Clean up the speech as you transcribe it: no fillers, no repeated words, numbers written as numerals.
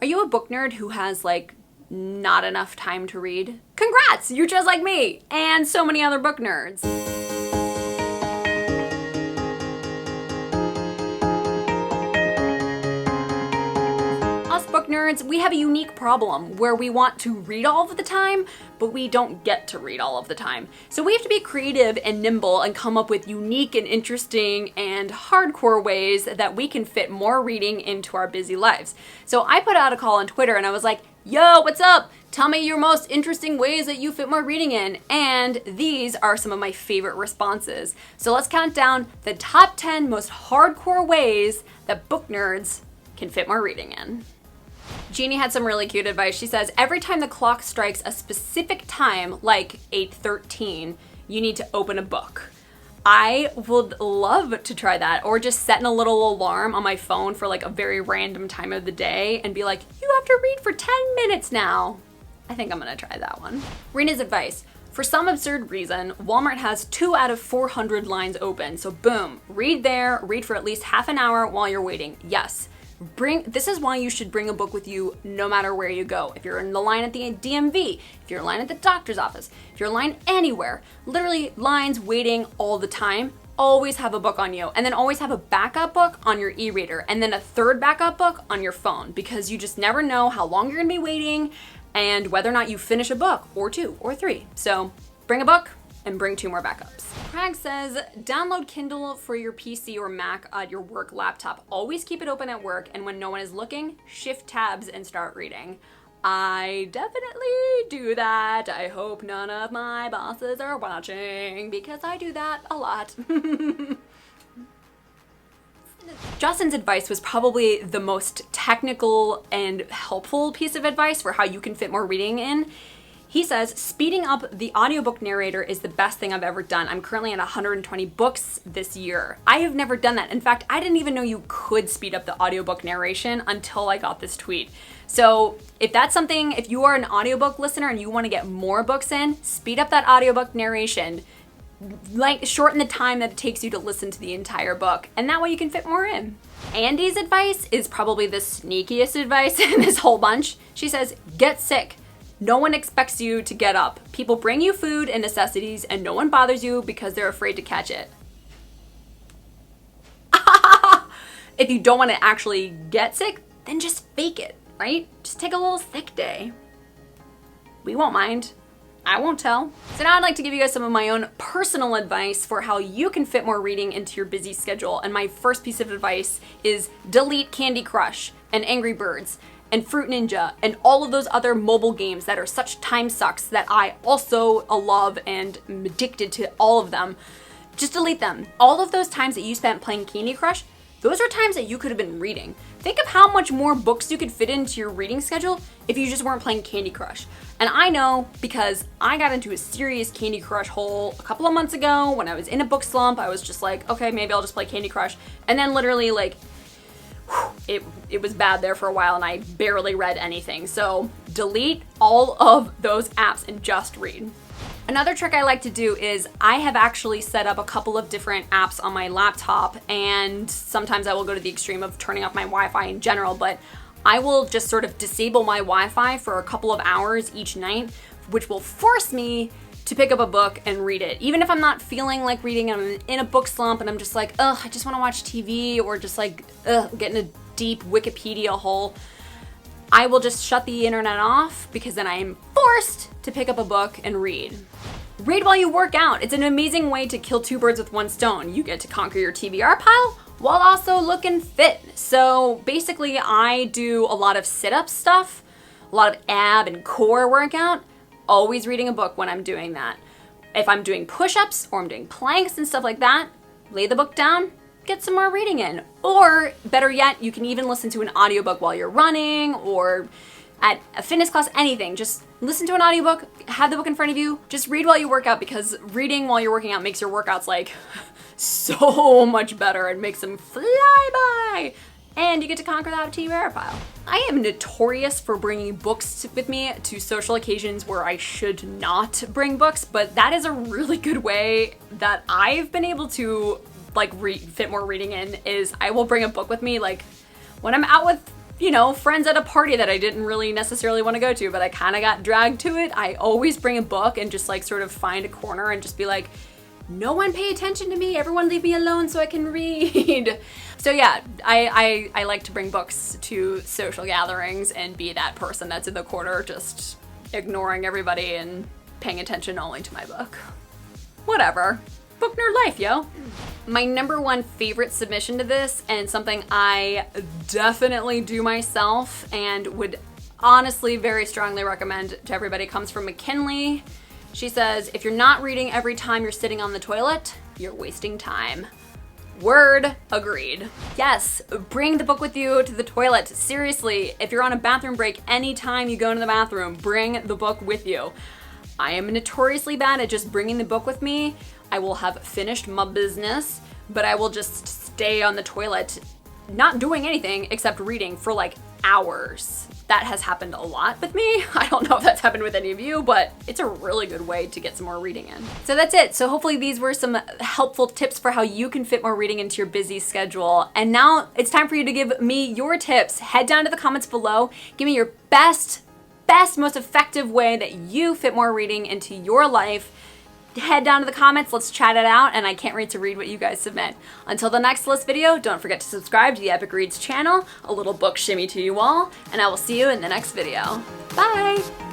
Are you a book nerd who has like not enough time to read? Congrats! You're just like me and so many other book nerds. Us book nerds, we have a unique problem where we want to read all of the time, but we don't get to read all of the time. So we have to be creative and nimble and come up with unique and interesting and hardcore ways that we can fit more reading into our busy lives. So I put out a call on Twitter and I was like, yo, what's up? Tell me your most interesting ways that you fit more reading in. And these are some of my favorite responses. So let's count down the top 10 most hardcore ways that book nerds can fit more reading in. Jeannie had some really cute advice. She says, every time the clock strikes a specific time, like 8:13, you need to open a book. I would love to try that, or just setting a little alarm on my phone for like a very random time of the day and be like, you have to read for 10 minutes now. I think I'm gonna try that one. Rena's advice. For some absurd reason, Walmart has 2 out of 400 lines open. So boom, read there, read for at least half an hour while you're waiting. Yes. This is why you should bring a book with you no matter where you go. If you're in the line at the DMV, if you're in line at the doctor's office, if you're in line anywhere, literally lines waiting all the time, always have a book on you. And then always have a backup book on your e-reader and then a third backup book on your phone, because you just never know how long you're gonna be waiting and whether or not you finish a book or 2 or 3. So bring a book and bring 2 more backups. Craig says, download Kindle for your PC or Mac on your work laptop. Always keep it open at work, and when no one is looking, shift tabs and start reading. I definitely do that. I hope none of my bosses are watching, because I do that a lot. Justin's advice was probably the most technical and helpful piece of advice for how you can fit more reading in. He says, speeding up the audiobook narrator is the best thing I've ever done. I'm currently at 120 books this year. I have never done that. In fact, I didn't even know you could speed up the audiobook narration until I got this tweet. So if that's something, if you are an audiobook listener and you want to get more books in, speed up that audiobook narration. Like, shorten the time that it takes you to listen to the entire book, and that way you can fit more in. Andy's advice is probably the sneakiest advice in this whole bunch. She says, get sick. No one expects you to get up. People bring you food and necessities, and no one bothers you because they're afraid to catch it. If you don't want to actually get sick, then just fake it, right? Just take a little sick day. We won't mind. I won't tell. So now I'd like to give you guys some of my own personal advice for how you can fit more reading into your busy schedule. And my first piece of advice is delete Candy Crush and Angry Birds and Fruit Ninja, and all of those other mobile games that are such time sucks that I also love and am addicted to all of them. Just delete them. All of those times that you spent playing Candy Crush, those are times that you could have been reading. Think of how much more books you could fit into your reading schedule if you just weren't playing Candy Crush. And I know because I got into a serious Candy Crush hole a couple of months ago when I was in a book slump. I was just like, okay, maybe I'll just play Candy Crush. And then literally like, it was bad there for a while and I barely read anything. So delete all of those apps and just read. Another trick I like to do is I have actually set up a couple of different apps on my laptop, and sometimes I will go to the extreme of turning off my Wi-Fi in general, but I will just sort of disable my Wi-Fi for a couple of hours each night, which will force me to pick up a book and read it. Even if I'm not feeling like reading, I'm in a book slump and I'm just like, ugh, I just want to watch TV, or just like, ugh, get in a deep Wikipedia hole, I will just shut the internet off, because then I am forced to pick up a book and read. Read while you work out. It's an amazing way to kill 2 birds with 1 stone. You get to conquer your TBR pile while also looking fit. So basically I do a lot of sit-up stuff, a lot of ab and core workout, always reading a book when I'm doing that. If I'm doing push-ups or I'm doing planks and stuff like that, lay the book down, get some more reading in. Or better yet, you can even listen to an audiobook while you're running or at a fitness class, anything. Just listen to an audiobook, have the book in front of you, just read while you work out, because reading while you're working out makes your workouts like so much better and makes them fly by. And you get to conquer that TBR pile. I am notorious for bringing books with me to social occasions where I should not bring books, but that is a really good way that I've been able to like fit more reading in. Is I will bring a book with me, like when I'm out with you know, friends at a party that I didn't really necessarily want to go to, but I kind of got dragged to it, I always bring a book and just like sort of find a corner and just be like, no one pay attention to me, everyone leave me alone so I can read. So yeah, I like to bring books to social gatherings and be that person that's in the corner just ignoring everybody and paying attention only to my book. Whatever. Book nerd life, yo. My number one favorite submission to this, and something I definitely do myself and would honestly very strongly recommend to everybody, comes from McKinley. She says, if you're not reading every time you're sitting on the toilet, you're wasting time. Word, agreed. Yes, bring the book with you to the toilet. Seriously, if you're on a bathroom break, anytime you go into the bathroom, bring the book with you. I am notoriously bad at just bringing the book with me. I will have finished my business, but I will just stay on the toilet, not doing anything except reading for like hours. That has happened a lot with me. I don't know if that's happened with any of you, but it's a really good way to get some more reading in. So that's it. So hopefully these were some helpful tips for how you can fit more reading into your busy schedule. And now it's time for you to give me your tips. Head down to the comments below. Give me your best, most effective way that you fit more reading into your life. Head down to the comments, let's chat it out, and I can't wait to read what you guys submit. Until the next list video, don't forget to subscribe to the Epic Reads channel. A little book shimmy to you all, and I will see you in the next video. Bye!